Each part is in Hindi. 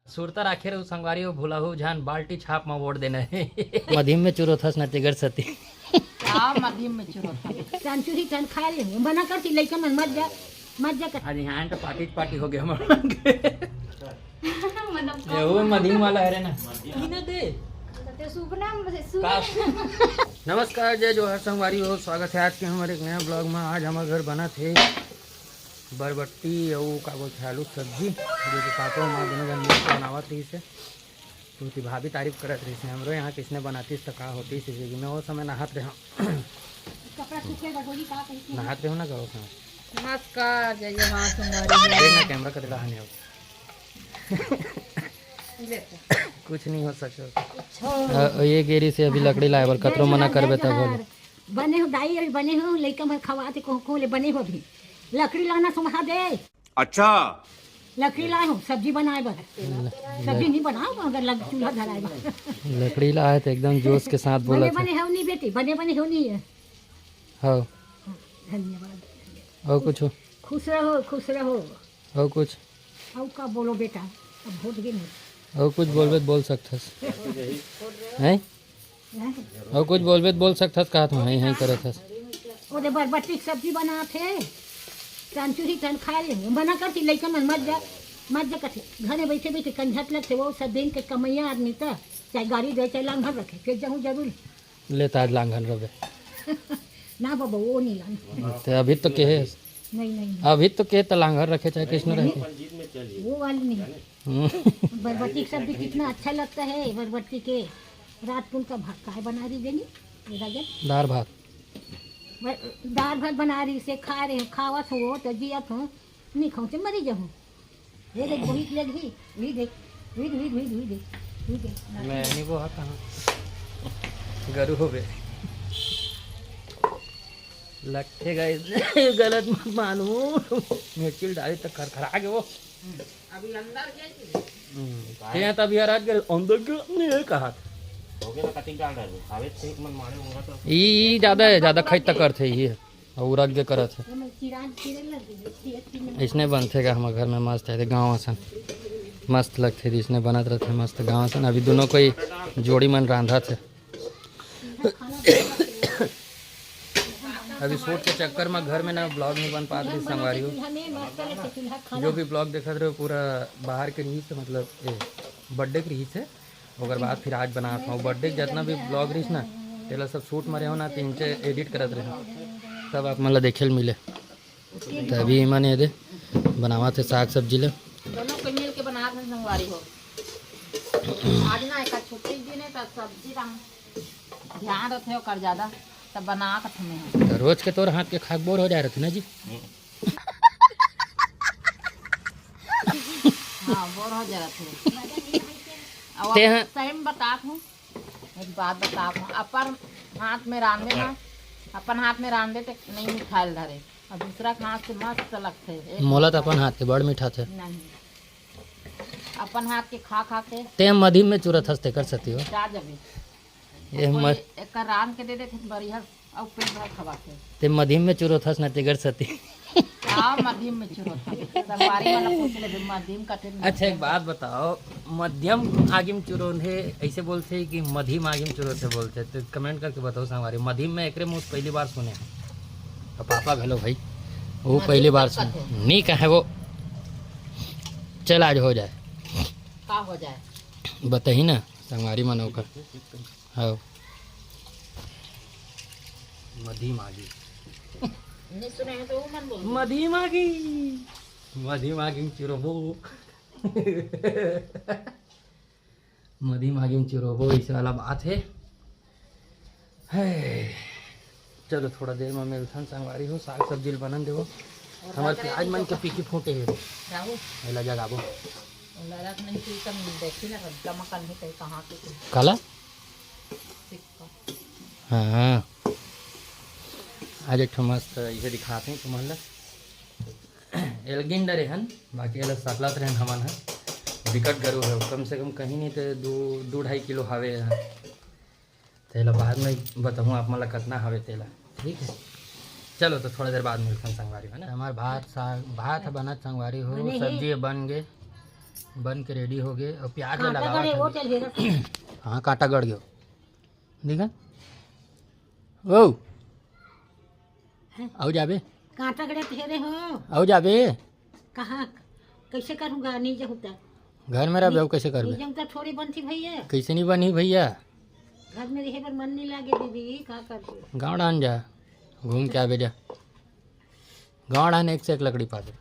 सुरता राखे रहो संगवारी हो भूला हो जान बाल्टी छाप में वोट देना है मध्यम में चुरो थस न तिगर सती मध्यम में चुरो चांचू ही चांद खा ले बना करती लइका मन मत जा कर आज यहाँ तो पार्टी हो गया हमारे ये वो मध्यम वाला है ना इन्हें दे नमस्कार जय जोहर संगवारी हो स्वागत है आज के हमारे एक नया ब्लॉग में। आज हमारे घर बना थे बरबट्टी और का बोलते आलू सब्जी जो कि पापा माँ दोनों जन मिलकर बनावत रही से तो थी भाभी तारीफ करत रही से हमरो यहाँ किसने बनाती तो का होती सी मैं वो समय नहात रहा नहात रहे हो ना कहो समय नमस्कार जय जोहर संगवारी देखना कैमरा का दिला हने कुछ नहीं हो सके ये गेरी से अभी लकड़ी लाए बर कतरो मना करबे तब बोले बने हो दाई अभी बने हो लइका मन खवाते को ले बने हो भी लकड़ी लाना समझा दे। अच्छा लकड़ी लाए हो सब्जी बनाए बर सब्जी नहीं बनाओ अगर लग चूल्हा धराए बर लकड़ी लाए तो एकदम जोश के साथ बोला बने बने हो नहीं बेटी बने बने हो नहीं है हाँ धन्यवाद और कुछ हो खुश रहो और कुछ और का बोलो बेटा अब वोट गिन और कुछ बोलबे बोल सकथस हैं और कुछ बोलबे बोल सकथस कहा तुम हैं करत हस ओदे बरबट्टी की सब्जी बना थे चांचू ही चांद खा ले बना करती लइका मन मत जा कथे घरे बैठे बैठे कंझत लगते वो सब दिन के कमैया आदमी तो चाहे गाड़ी दे चाहे लांघन रखे फिर जाऊँ जरूर लेता आज लांघन रवे ना बाबा वो नहीं लाना तो अभी तो के है नहीं अभी तो के लांघन रखे चाहे कृष्ण रखे वो वाली नहीं बरबट्टी की सब्जी कितना अच्छा लगता है बरबट्टी के रात को उनका भात काय बना रही देनी राजन दाल भात बना रही से खा रहे खावत हो तो जियत हो नहीं खाऊं से मरी जाऊँ ये देख भूख लगी भी देख मैं नहीं वो कहाँ गरु हो गए लगते गए गलत मत मानो मिर्ची डाली तक खरखरा के वो अभी अंदर गए यहाँ तभी रात के अंदर के नहीं कहा ये ज्यादा खाई तक करते ये और आगे करत है इसने बनते का हमारे घर में मस्त है गाँव सन मस्त लगते थे इसने बनत रहते मस्त गाँव सन अभी दोनों कोई जोड़ी मन रांधा थे अभी शूट के चक्कर में घर में ना ब्लॉग नहीं बन पा रही संगवारी हो जो भी ब्लॉग देखा रहे हो पूरा बाहर के रही से मतलब बर्थडे के रही से ओकर बाद फिर आज बना था बर्थडे जितना भी ब्लॉग रही ना तेला सब शूट में रहे हो ना तो इनसे एडिट करत रहे तब आप मतलब देखे मिले तो अभी मैंने दे बनावा थे साग सब्जी ले दोनों को मिल के बना थे संगवारी हो आज ना एक छुट्टी दिन है तो सब्जी रंग ध्यान रखे हो कर ज्यादा तब बना कर में रोज के तोर हाथ के खाक बोर हो जा रहे थे ना जी हाँ बोर हो जा रहे थे सही बता हूँ एक बात बता हूँ अपन हाथ में रांधे ना अपन हाथ में रांधे तो नहीं मिठाई धरे और दूसरा हाथ से मस्त लगते मोला तो अपन हाथ के बड़ मीठा थे नहीं अपन हाथ के खा के ते मध्यम में चूरत हंसते कर सकती हो जा जबे ये एक रान के दे देते बढ़िया और पेट भर खवाते ते मध्यम में चूरत हंस ना तिगर सती मध्यम में संगवारी वाला पूछ ले मध्यम का अच्छा एक बात बताओ मध्यम आगिम चूरोन है ऐसे बोलते हैं कि मध्यम आगिम चूरो से बोलते हैं तो कमेंट करके बताओ संगवारी मध्यम में एकरे मुँह पहली बार सुने तो पापा भेलो भाई वो पहली बार सुने नहीं कहे वो चल आज हो जाए का हो जाए बताही ना संगवारी मनो का हाँ मध्यम आगी नहीं सुने हैं तो मन बोल मध्यम आगी चिरोबो मध्यम आगी चिरोबो इस वाला बात है चलो थोड़ा देर में मिलथन संगवारी हो साग सब्जी बनन देवो हमारे प्याज मन के पीकी फूटे है एला जगाबो काला हाँ आज एक मस्त इसे दिखाते हैं तुम्हारा एलगिन डरे हन बाकी एल सकलत रहन हमन है विकट गरु है कम से कम कहीं नहीं तो 2-2.5 किलो हवे तेला बाद में बताऊँ आप मतलब कितना हवे तेला ठीक है चलो तो थोड़ा देर बाद मिलते हैं संगवारी है ना हमारे भात बना संगवारी हो सब्जी बन गए बन के रेडी हो गए और प्याज में कांटा लगा गड़े वो चल हेरा हाँ कांटा गड़ गयो देखा ओ आओ जाबे कांटा गड़े हेरे हो आओ जाबे कहाँ कैसे करूँगा नहीं होता घर में रह कैसे करबे नहीं जमता थोड़ी बनती भैया कैसे नहीं बनी भैया घर में रहे पर मन नहीं लागे दीदी का कर दे गाँव डान जा घूम के आबे जा गाँव डान एक से एक लकड़ी पा दे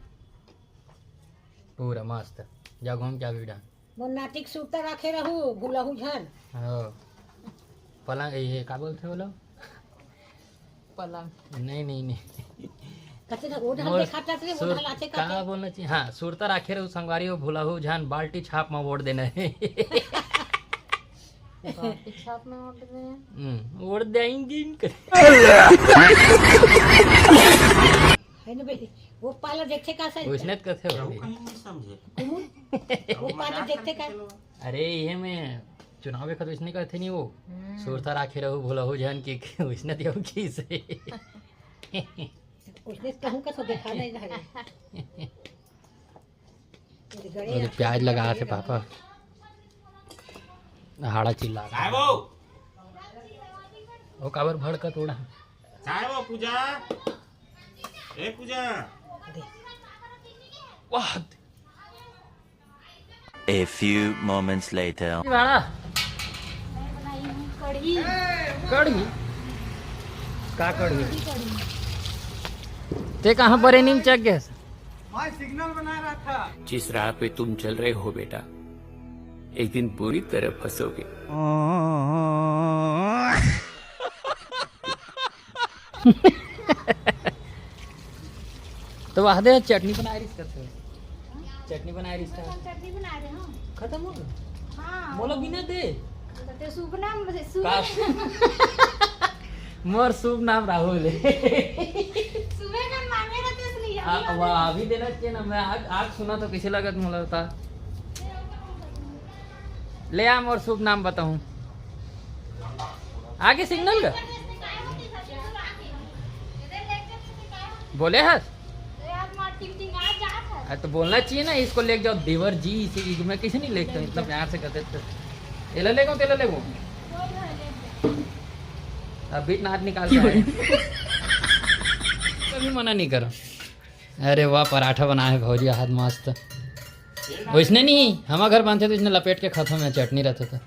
पूरा मस्त जा घूम के आबे डान वो नाटिक सूता रखे रहू भूलहू झन हाँ पलंग ये का बोलते बोलो पलंग नहीं कते ना वो ढल खाता थे वो ढल आते का काटे बोलना चाहिए हाँ सुरता राखे रहो संगवारी हो भूला हो जान बाल्टी छाप में वोट देना है छाप में वोट देना वोट देंगे है ना बेटी वो पाला देखते का सही उसने तो कथे हो वो पाला देखते का अरे ये मैं चुनाव खत उसने करते नहीं वो सुरता राखे रहो भूला हो जान की उसने दिया की से उसने कहूँ का तो देखा नहीं रहे और प्याज लगा थे पापा हाड़ा चिल्ला वो काबर भड़का थोड़ा वो पूजा ए पूजा वाह A few moments later. वाड़ा कढ़ी कढ़ी का कढ़ी ते कहाँ पर नीम चक गया जिस राह पे तुम चल रहे हो बेटा एक दिन बुरी तरह फंसोगे। तो वाह दे चटनी बना रही करते हो चटनी बना रही चटनी बना रहे हो खत्म हो गया हाँ बोलो बिना दे तो सूप नाम का मोर शुभ नाम राहुल सुबह का मांगे रहते इसलिए वाह अभी देना चाहिए ना मैं आज सुना तो किसी लगा मुझे बता ले आ मोर शुभ नाम बताऊं आगे सिग्नल का बोले है तो बोलना चाहिए ना इसको ले जाओ देवर जी इसे मैं किसी नहीं लेता इतना प्यार से कहते थे ले लेगो तेला लेगो अभी नाथ निकाल के कभी मना नहीं करो अरे वाह पराठा बनाया है भौजी हाथ मस्त वैसने नहीं हमारे घर बनते तो इसने लपेट के खत्म में चटनी रहता था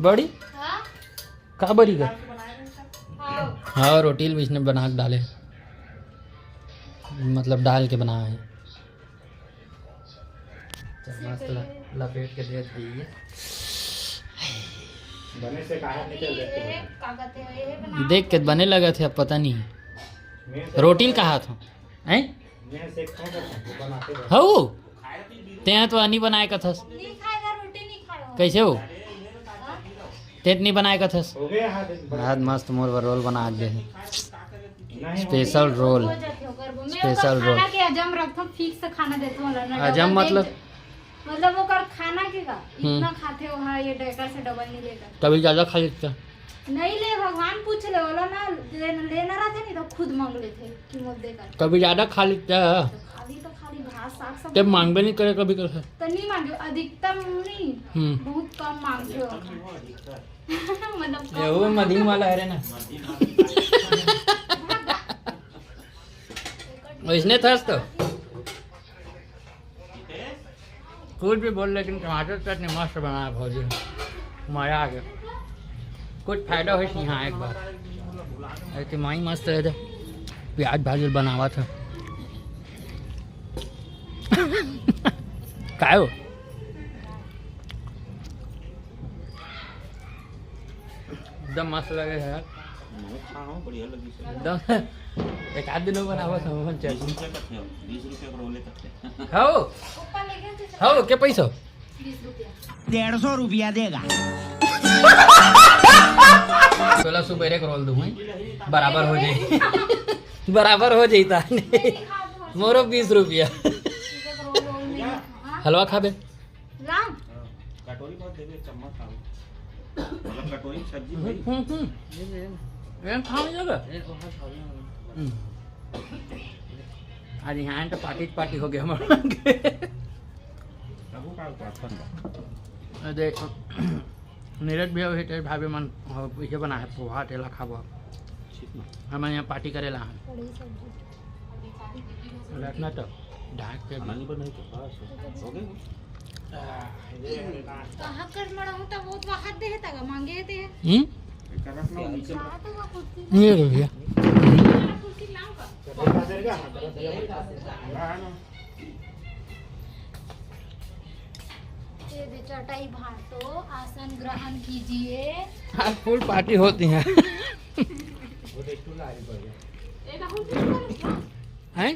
बड़ी का बड़ी का हाँ रोटी भी इसने बना के डाले मतलब डाल के बनाया है मस्त लपेट के दे दीजिए बने से काहे निकल देख के बने लगा थे अब पता नहीं रोटी कहा था हैं मैं से खा कर बनाते हैं हो ते तो नहीं बनाए का थस नहीं खाएगा रोटी नहीं खाएगा कैसे हो ते नहीं बनाए का थस हो गया आज मस्त मोर रोल बना दे स्पेशल रोल स्पेशल रोल खाना के अजम रखो फिक्स खाना देते हो ना अजम मतलब वो कर खाना के का इतना खाते हो हाँ ये डेकर से डबल नहीं लेकर कभी ज़्यादा खा लेता नहीं ले भगवान पूछ ले बोलो ना लेना रहते नहीं तो खुद मांग लेते कि मुझे देकर कभी ज़्यादा खा लेता तो खाली भात साग सब जब मांगबे नहीं करे कभी कर तो नहीं मांगे अधिकतम नहीं बहुत कम मांगते हो मतलब ये वो मदीन वाला है रे ना इसने थस तो कुछ भी बोल लेकिन टमाटर चटनी मस्त बनाया भौजी मजा आ गया कुछ फायदा हो यहाँ एक बार ऐसे माई मस्त रहे थे प्याज भाजी बनावा था काय हो एकदम मस्त लगे है खाओ बढ़िया लगी से एकदम एक आध दिन बनावा था मोहन चटनी 20 रुपए का रोले करते हो हो क्या पैसा 150 रुपया देगा 16 सुबेरे रोल दूँ बराबर हो जाए बराबर हो जाता मोरो 20 रुपया हलवा खाबे राम कटोरी बहुत दे दे चम्मच खाओ मतलब कटोरी सब्जी भाई खाने लगा आज यहाँ तो पार्टी हो गया हमारा Aku kalau telepon Pak. देख नीरज भी अभी तेरे भाभी मन ये बना है पोहा तेला खाबो हम यहाँ पार्टी करेला हम रखना तो ढाक के खाना नहीं बनाई तो बस हो गई कहाँ कर मड़ा हूँ तब वो तो हाथ दे है तगा मांगे थे कर रखना नीचे ये हो गया कुर्सी लाऊं का ये दे चटाई भाटो आसन ग्रहण कीजिए आज फुल पार्टी होती है ये राहुल हैं